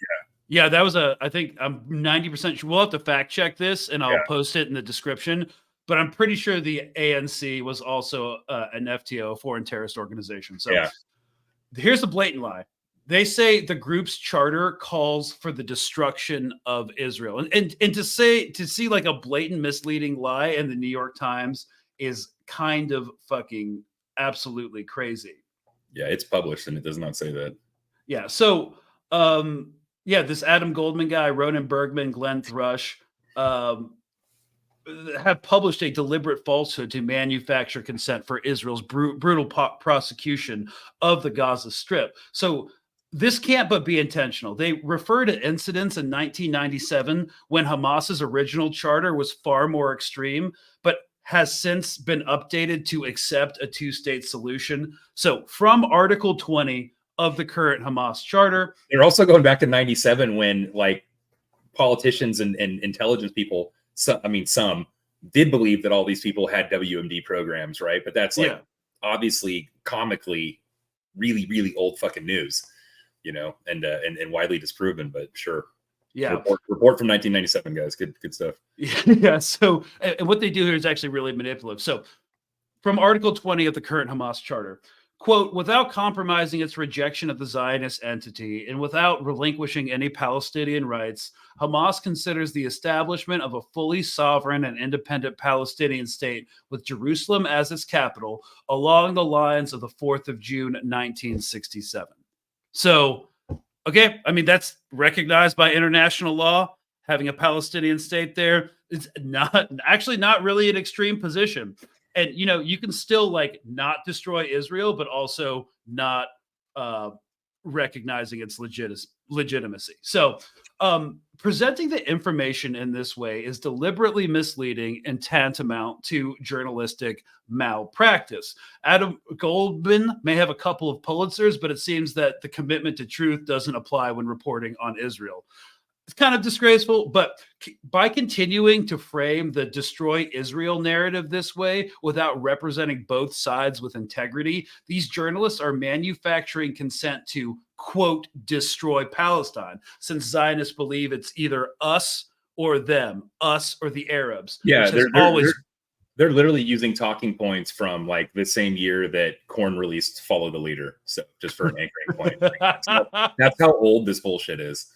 Yeah, that was I think I'm 90% sure. We'll have to fact check this, and I'll post it in the description. But I'm pretty sure the ANC was also an FTO, foreign terrorist organization. So here's the blatant lie. They say the group's charter calls for the destruction of Israel. And to see like a blatant misleading lie in the New York Times is kind of fucking absolutely crazy. Yeah, it's published and it does not say that. Yeah. So this Adam Goldman guy, Ronan Bergman, Glenn Thrush, have published a deliberate falsehood to manufacture consent for Israel's brutal prosecution of the Gaza Strip. So this can't but be intentional. They refer to incidents in 1997 when Hamas's original charter was far more extreme, but has since been updated to accept a two-state solution. So from Article 20 of the current Hamas charter. They're also going back to 97 when like politicians and intelligence people, some did believe that all these people had WMD programs, right? But that's like obviously comically really, really old fucking news. And widely disproven, but sure. Yeah. Report from 1997, guys. Good stuff. Yeah. So, and what they do here is actually really manipulative. So, from Article 20 of the current Hamas charter, quote, without compromising its rejection of the Zionist entity and without relinquishing any Palestinian rights, Hamas considers the establishment of a fully sovereign and independent Palestinian state with Jerusalem as its capital along the lines of the 4th of June, 1967. So, okay, I mean, that's recognized by international law. Having a Palestinian state there is not really an extreme position. And, you can still like not destroy Israel, but also not recognizing its legitimacy. So presenting the information in this way is deliberately misleading and tantamount to journalistic malpractice. Adam Goldman may have a couple of Pulitzers, but it seems that the commitment to truth doesn't apply when reporting on Israel. It's kind of disgraceful, but by continuing to frame the destroy Israel narrative this way without representing both sides with integrity, these journalists are manufacturing consent to, quote, destroy Palestine, since Zionists believe it's either us or them, us or the Arabs. Yeah, they're literally using talking points from like the same year that Korn released Follow the Leader. So just for an anchoring point. That's how old this bullshit is.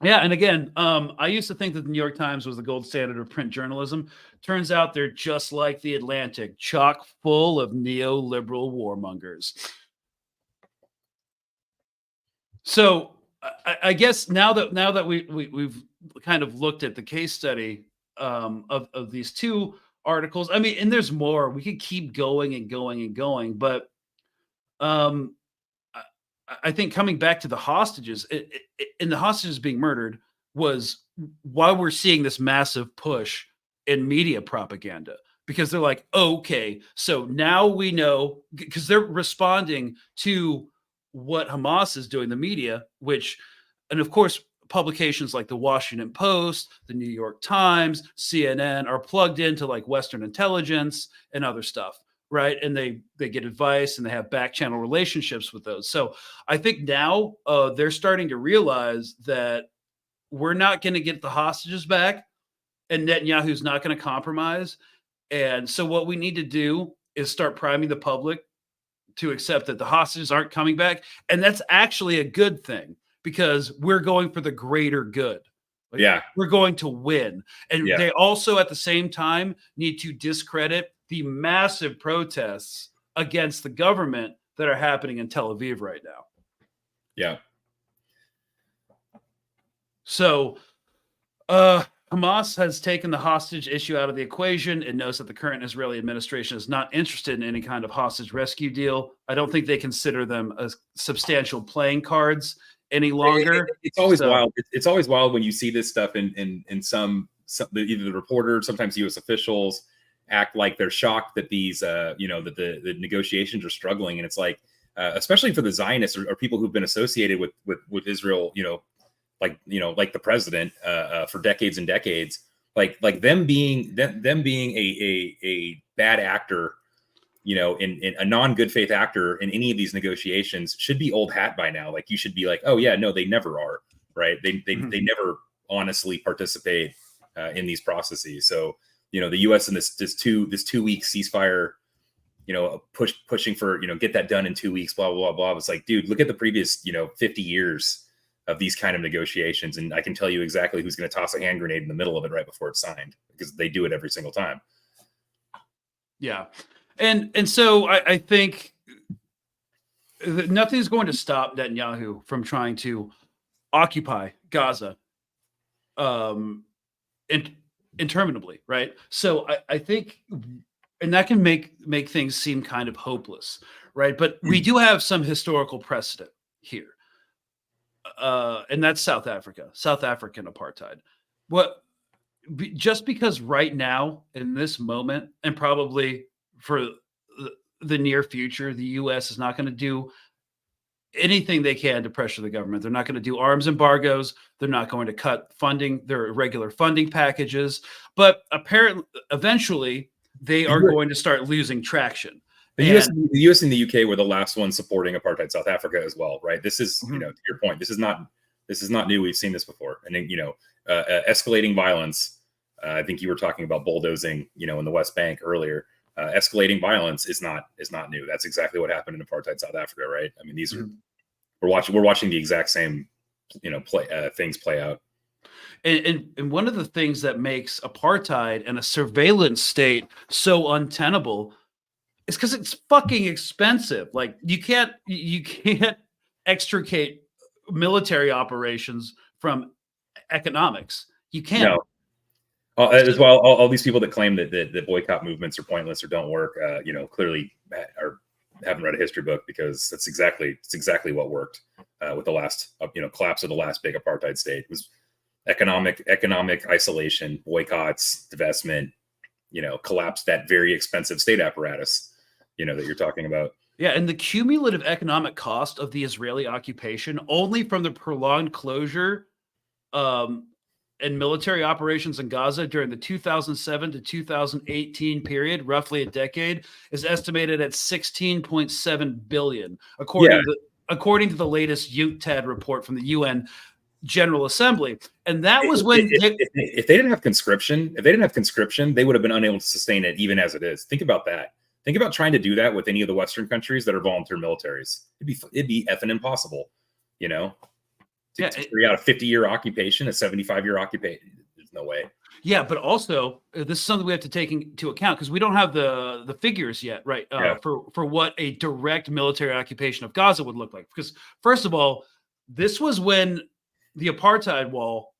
Yeah, and again, I used to think that the New York Times was the gold standard of print journalism. Turns out they're just like the Atlantic, chock full of neoliberal warmongers. So I guess now that we've kind of looked at the case study of these two articles, I mean, and there's more. We could keep going and going and going, but I think coming back to the hostages and the hostages being murdered was why we're seeing this massive push in media propaganda, because they're like, okay, so now we know, because they're responding to what Hamas is doing, the media, and of course, publications like the Washington Post, the New York Times, CNN are plugged into like Western intelligence and other stuff. Right. And they get advice and they have back channel relationships with those. So I think now they're starting to realize that we're not going to get the hostages back and Netanyahu's not going to compromise. And so what we need to do is start priming the public to accept that the hostages aren't coming back. And that's actually a good thing because we're going for the greater good. Like, we're going to win. And they also at the same time need to discredit the massive protests against the government that are happening in Tel Aviv right now. Yeah. So Hamas has taken the hostage issue out of the equation. It knows that the current Israeli administration is not interested in any kind of hostage rescue deal. I don't think they consider them as substantial playing cards any longer. It's always wild. It's always wild when you see this stuff in some either the reporters, sometimes U.S. officials act like they're shocked that these, that the negotiations are struggling. And it's like, especially for the Zionists or people who've been associated with Israel, like the president for decades and decades, like them being a bad actor, in a non-good faith actor in any of these negotiations should be old hat by now. Like, you should be like, oh yeah, no, they never are, right? They never honestly participate in these processes. So, the U.S. in this 2-week ceasefire, pushing for, get that done in 2 weeks, blah, blah, blah. It's like, dude, look at the previous, 50 years of these kind of negotiations. And I can tell you exactly who's going to toss a hand grenade in the middle of it right before it's signed, because they do it every single time. Yeah. And so I think nothing's going to stop Netanyahu from trying to occupy Gaza interminably, right? So I think, and that can make things seem kind of hopeless, right? But we do have some historical precedent here, and that's South African apartheid. Just because right now, in this moment, and probably for the near future, the U.S. is not going to do anything they can to pressure the government. They're not going to do arms embargoes. They're not going to cut funding, their regular funding packages. But apparently, eventually, they are going to start losing traction. The U.S. and the UK were the last ones supporting apartheid South Africa as well, right? This is, to your point, this is not new. We've seen this before. And then, escalating violence. I think you were talking about bulldozing, in the West Bank earlier. Escalating violence is not new. That's exactly what happened in apartheid South Africa, right? I mean, these are we're watching the exact same things play out. And one of the things that makes apartheid and a surveillance state so untenable is because it's fucking expensive. Like, you can't extricate military operations from economics. You can't. No. As well, all these people that claim that boycott movements are pointless or don't work, clearly haven't read a history book, because it's exactly what worked with the last collapse of the last big apartheid state. It was economic isolation, boycotts, divestment, collapsed that very expensive state apparatus, that you're talking about. Yeah, and the cumulative economic cost of the Israeli occupation, only from the prolonged closure and military operations in Gaza during the 2007 to 2018 period, roughly a decade, is estimated at $16.7 billion, according to the latest UNCTAD report from the UN General Assembly. And that was when if they didn't have conscription, they would have been unable to sustain it even as it is. Think about that. Think about trying to do that with any of the Western countries that are volunteer militaries. It'd be effing impossible, To carry out a 50-year occupation, a 75-year occupation. There's no way. Yeah, but also this is something we have to take into account, because we don't have the figures yet, right? For what a direct military occupation of Gaza would look like. Because first of all, this was when the apartheid wall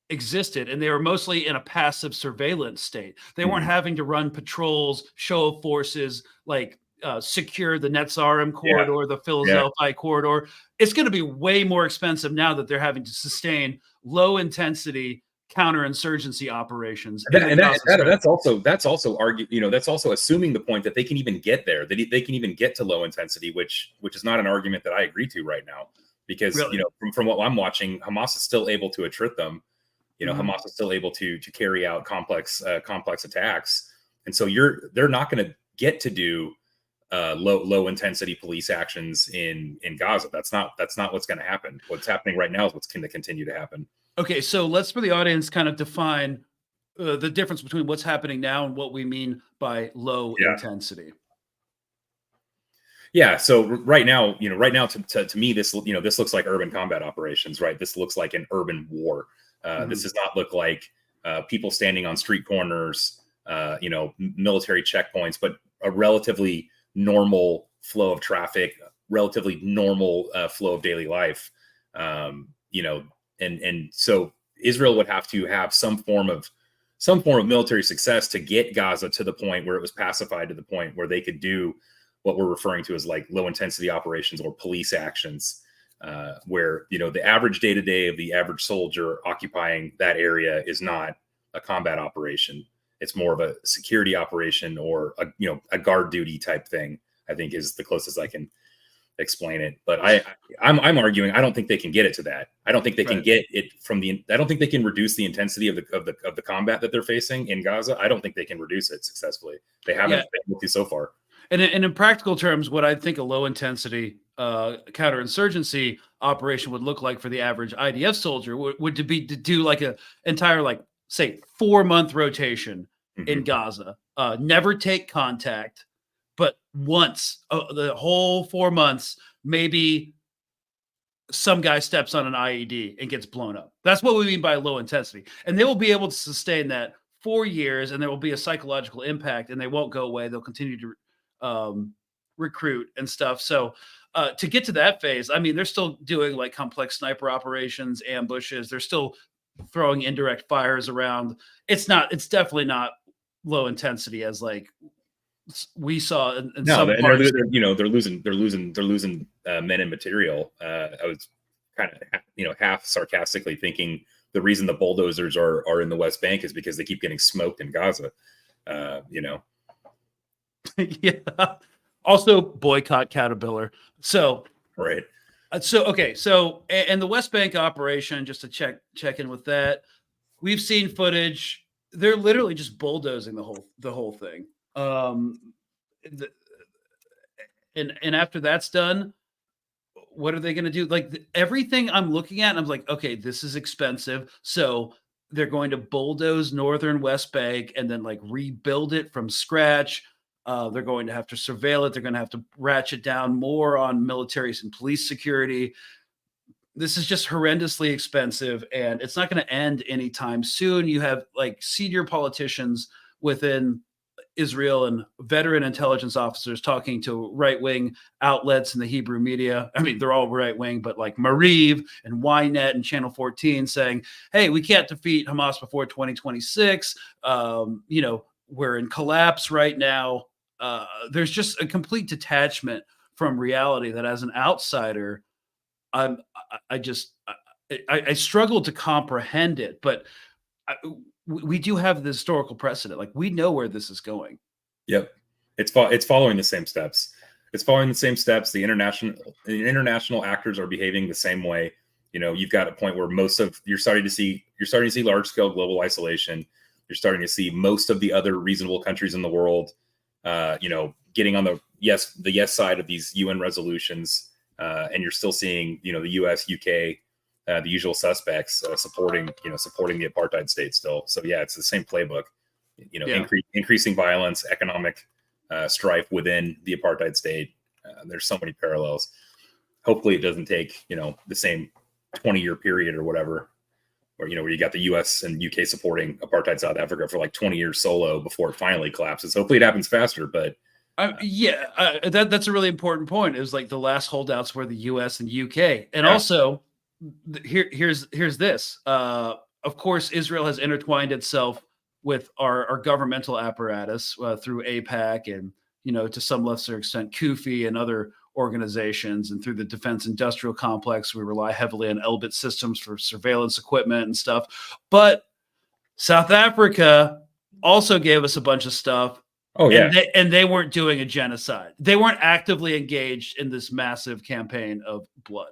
existed, and they were mostly in a passive surveillance state. They weren't having to run patrols, show of forces, like secure the Netzarim corridor, the Philadelphia corridor. It's going to be way more expensive now that they're having to sustain low intensity counterinsurgency operations. That's also that's also assuming the point that they can even get there, that they can even get to low intensity, which is not an argument that I agree to right now, because from what I'm watching, Hamas is still able to attrit them. Hamas is still able to carry out complex attacks, and so they're not going to get to do low intensity police actions in Gaza. That's not what's going to happen. What's happening right now is what's going to continue to happen. Okay, so let's, for the audience, kind of define the difference between what's happening now and what we mean by low intensity. Yeah. So right now, to me, this looks like urban combat operations, right? This looks like an urban war. This does not look like people standing on street corners, military checkpoints, but a relatively normal flow of traffic, relatively normal flow of daily life. And so Israel would have to have some form of military success to get Gaza to the point where it was pacified, to the point where they could do what we're referring to as like low intensity operations or police actions, where, the average day-to-day of the average soldier occupying that area is not a combat operation. It's more of a security operation or a guard duty type thing, I think, is the closest I can explain it. But I'm arguing I don't think they can get it to that. I don't think they can get it from the. I don't think they can reduce the intensity of the combat that they're facing in Gaza. I don't think they can reduce it successfully. They haven't been able to so far. And in practical terms, what I think a low intensity counterinsurgency operation would look like for the average IDF soldier would be to do like a entire, like, say 4-month rotation in Gaza, never take contact, but once the whole 4 months, maybe some guy steps on an IED and gets blown up. That's what we mean by low intensity. And they will be able to sustain that 4 years, and there will be a psychological impact, and they won't go away. They'll continue to recruit and stuff. So to get to that phase, I mean, they're still doing like complex sniper operations, ambushes. They're still throwing indirect fires around. It's definitely not low intensity as like we saw in some parts. They're losing men and material. I was kind of half sarcastically thinking the reason the bulldozers are in the West Bank is because they keep getting smoked in Gaza. Yeah. Also boycott Caterpillar. So right. So and the West Bank operation, just to check in with that, we've seen footage. They're literally just bulldozing the whole thing. And after that's done, what are they going to do? Like everything I'm looking at, and I'm like, okay, this is expensive. So they're going to bulldoze northern West Bank and then like rebuild it from scratch. They're going to have to surveil it. They're going to have to ratchet down more on military and police security. This is just horrendously expensive, and it's not going to end anytime soon. You have like senior politicians within Israel and veteran intelligence officers talking to right-wing outlets in the Hebrew media. I mean, they're all right-wing, but like Mariv and Ynet and Channel 14 saying, hey, we can't defeat Hamas before 2026. We're in collapse right now. There's just a complete detachment from reality that as an outsider, I struggle to comprehend it, but we do have the historical precedent. Like we know where this is going. Yep. It's following the same steps. The international actors are behaving the same way. You've got a point where you're starting to see large scale global isolation. You're starting to see most of the other reasonable countries in the world, getting on the yes side of these UN resolutions. And you're still seeing, the US, UK, the usual suspects supporting the apartheid state still. So yeah, it's the same playbook. Increasing violence, economic strife within the apartheid state. There's so many parallels. Hopefully, it doesn't take the same 20-year period or whatever, or where you got the US and UK supporting apartheid South Africa for like 20 years solo before it finally collapses. Hopefully, it happens faster, but. That's a really important point. It was like the last holdouts were the US and UK. And also here's this. Of course, Israel has intertwined itself with our governmental apparatus through AIPAC and, to some lesser extent, Kufi and other organizations. And through the defense industrial complex, we rely heavily on Elbit systems for surveillance equipment and stuff. But South Africa also gave us a bunch of stuff. Oh yeah, and they weren't doing a genocide. They weren't actively engaged in this massive campaign of blood.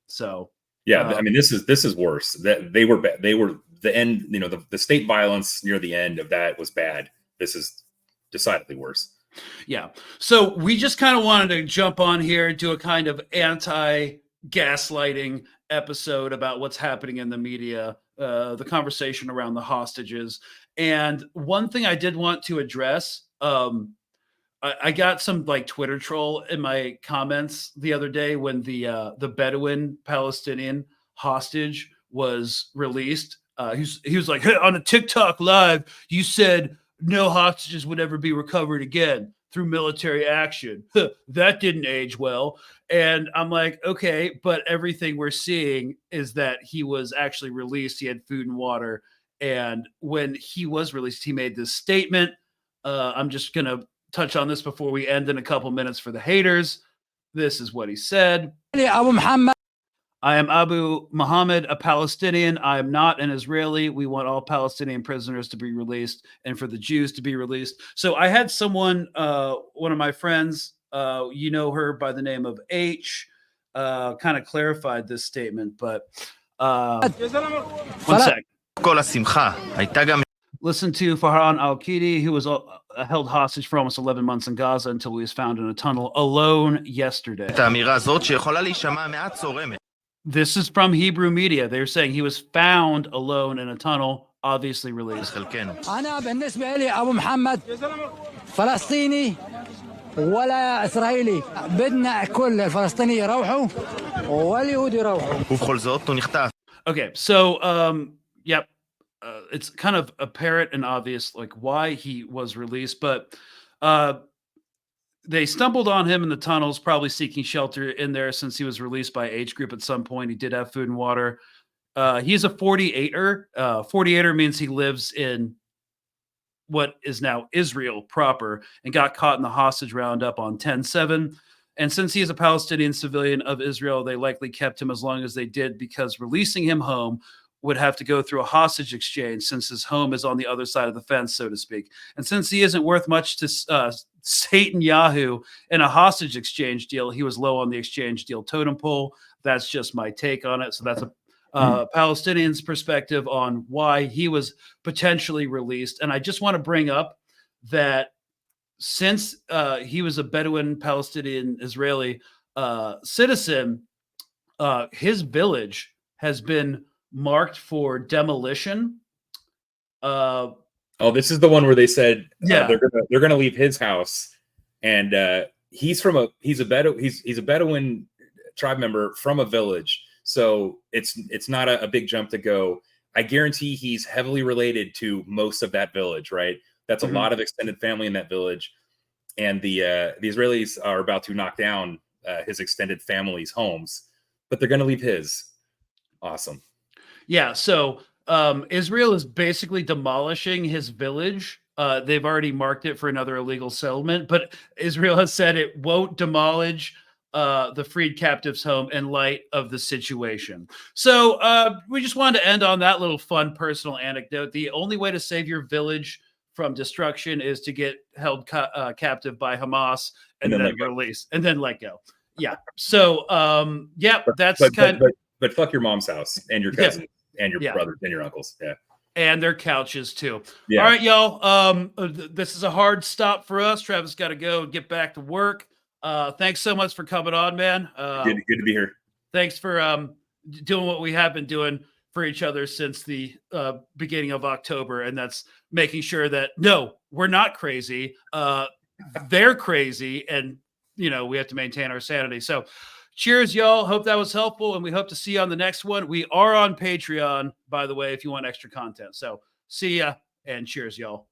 So yeah, I mean, this is worse. That they were the end. The state violence near the end of that was bad. This is decidedly worse. Yeah. So we just kind of wanted to jump on here, do a kind of anti-gaslighting episode about what's happening in the media, the conversation around the hostages, and one thing I did want to address. I got some like Twitter troll in my comments the other day when the Bedouin Palestinian hostage was released. He was like, hey, on a TikTok live, you said no hostages would ever be recovered again through military action. That didn't age well. And I'm like, okay, but everything we're seeing is that he was actually released. He had food and water. And when he was released, he made this statement. I'm just going to touch on this before we end in a couple minutes for the haters. This is what he said. I am Abu Muhammad, a Palestinian. I am not an Israeli. We want all Palestinian prisoners to be released and for the Jews to be released. So I had someone, one of my friends, you know her by the name of H, kind of clarified this statement, but one sec. Listen to Farhan Al-Qidi, who was held hostage for almost 11 months in Gaza until he was found in a tunnel alone yesterday. This is from Hebrew media. They're saying he was found alone in a tunnel, obviously released. أنا بالنسبة لي أبو محمد فلسطيني ولا إسرائيلي بدنا كل الفلسطيني يروحوا واليهود يروحوا. Okay, so yep, it's kind of apparent and obvious like why he was released, but they stumbled on him in the tunnels, probably seeking shelter in there since he was released by age group at some point. He did have food and water. He's a 48er. 48er means he lives in what is now Israel proper and got caught in the hostage roundup on 10/7. And since he is a Palestinian civilian of Israel, they likely kept him as long as they did because releasing him home would have to go through a hostage exchange since his home is on the other side of the fence, so to speak. And since he isn't worth much to Satan Yahoo in a hostage exchange deal, he was low on the exchange deal totem pole. That's just my take on it. So that's a Palestinians' perspective on why he was potentially released. And I just want to bring up that since he was a Bedouin Palestinian Israeli citizen, his village has been marked for demolition. This is the one where they said yeah, they're gonna leave his house, and he's a Bedouin tribe member from a village. So it's not a big jump to go. I guarantee he's heavily related to most of that village, right? That's a lot of extended family in that village. And the Israelis are about to knock down his extended family's homes, but they're going to leave his. Awesome. Yeah. So Israel is basically demolishing his village. They've already marked it for another illegal settlement, but Israel has said it won't demolish the freed captive's home in light of the situation. So we just wanted to end on that little fun personal anecdote. The only way to save your village from destruction is to get held captive by Hamas and then released and then let go. Yeah. So but fuck your mom's house and your cousins and your brothers and your uncles. Yeah. And their couches too. Yeah. All right, y'all. This is a hard stop for us. Travis got to go and get back to work. Thanks so much for coming on, man. Good to be here. Thanks for doing what we have been doing for each other since the beginning of October, and that's making sure that no, we're not crazy. They're crazy, and we have to maintain our sanity. So, cheers, y'all. Hope that was helpful, and we hope to see you on the next one. We are on Patreon, by the way, if you want extra content. So, see ya, and cheers, y'all.